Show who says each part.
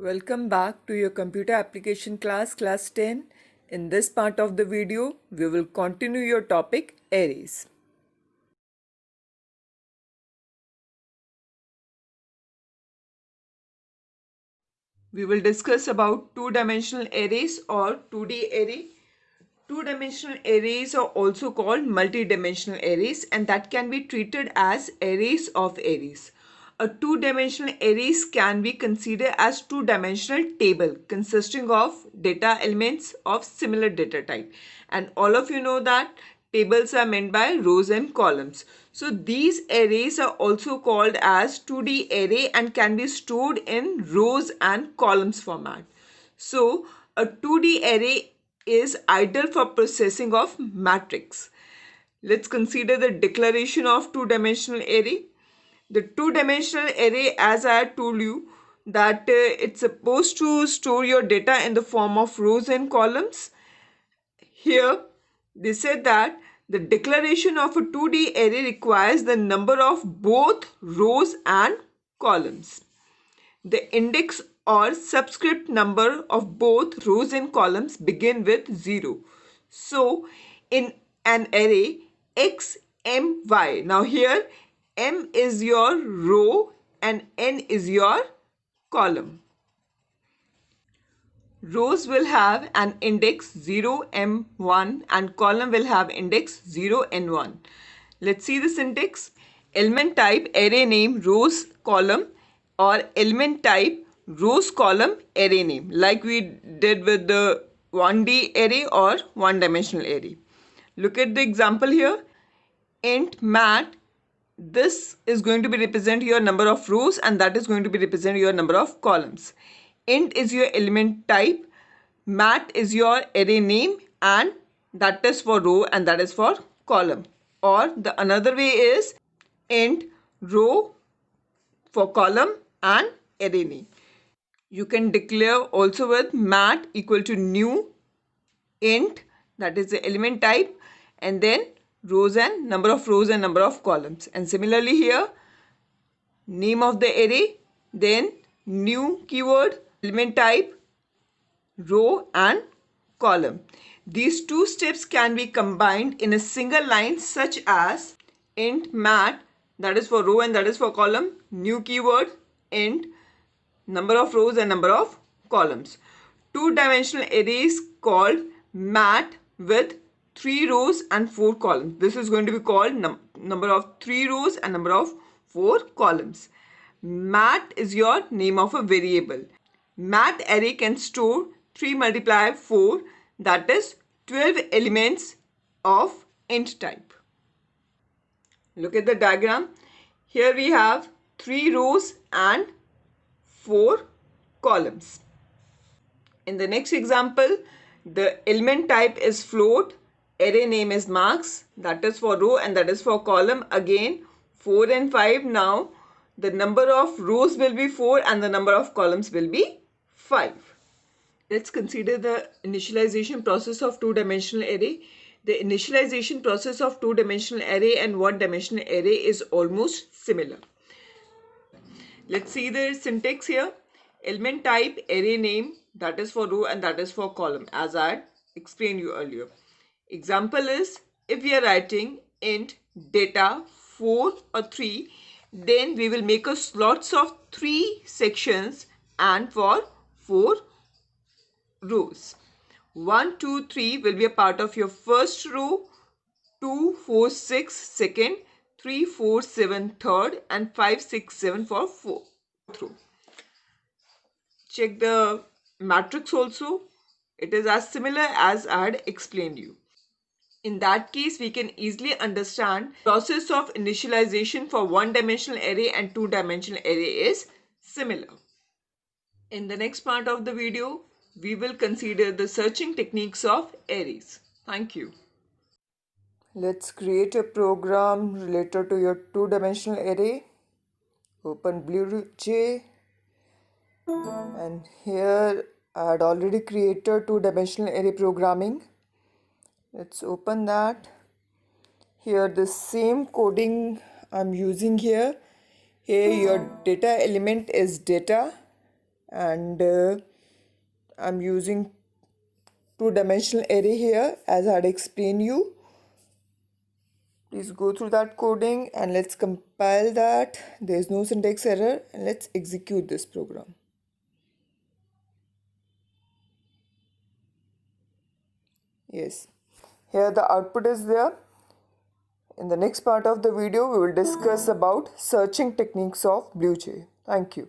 Speaker 1: Welcome back to your computer application class 10. In this part of the video, we will continue your topic arrays. We will discuss about two-dimensional arrays or 2D array. Two-dimensional arrays are also called multi-dimensional arrays, and that can be treated as arrays of arrays. A two-dimensional arrays can be considered as two-dimensional table consisting of data elements of similar data type. And all of you know that tables are meant by rows and columns. So these arrays are also called as 2D array and can be stored in rows and columns format. So a 2D array is ideal for processing of matrix. Let's consider the declaration of two-dimensional array. The two-dimensional array, as I told you, that it's supposed to store your data in the form of rows and columns. Here, they said that the declaration of a 2D array requires the number of both rows and columns. The index or subscript number of both rows and columns begin with 0. So, in an array X, M, Y. Now here M is your row and N is your column. Rows will have an index 0, M1 and column will have index 0, N1. Let's see the syntax. Element type array name rows column or element type rows column array name, like we did with the 1D array or one-dimensional array. Look at the example here. Int mat, this is going to be represent your number of rows and that is going to be represent your number of columns. Int is your element type, mat is your array name, and that is for row and that is for column. Or the another way is int row for column and array name. You can declare also with mat equal to new int, that is the element type, and then rows and number of rows and number of columns. And similarly here, name of the array, then new keyword, element type, row and column. These two steps can be combined in a single line, such as int mat, that is for row and that is for column, new keyword, int, number of rows and number of columns. Two-dimensional arrays called mat with 3 rows and 4 columns. This is going to be called number of 3 rows and number of 4 columns. Mat is your name of a variable. Mat array can store 3 multiply 4, that is 12 elements of int type. Look at the diagram. Here we have 3 rows and 4 columns. In the next example, the element type is float, array name is marks, that is for row and that is for column. Again 4 and 5. Now the number of rows will be 4 and the number of columns will be 5. Let's consider the initialization process of two-dimensional array. The initialization process of two-dimensional array and one-dimensional array is almost similar. Let's see the syntax here. Element type array name, that is for row and that is for column, as I explained you earlier. Example is, if we are writing int data 4 or 3, then we will make a slots of 3 sections and for 4 rows. 1, 2, 3 will be a part of your first row, 2, 4, 6 second, 3, 4, 7 third, and 5, 6, 7 for fourth row. Check the matrix also. It is as similar as I had explained you. In that case, we can easily understand process of initialization for one-dimensional array and two-dimensional array is similar. In the next part of the video, we will consider the searching techniques of arrays. Thank you. Let's create a program related to your two-dimensional array. Open BlueJ, and here I had already created two-dimensional array programming. Let's open that. Here the same coding I'm using here. Here your data element is data and I'm using two-dimensional array here as I had explained you. Please go through that coding and let's compile that. There's no syntax error, and let's execute this program. Yes, here the output is there. In the next part of the video, we will discuss about searching techniques of BlueJ. Thank you.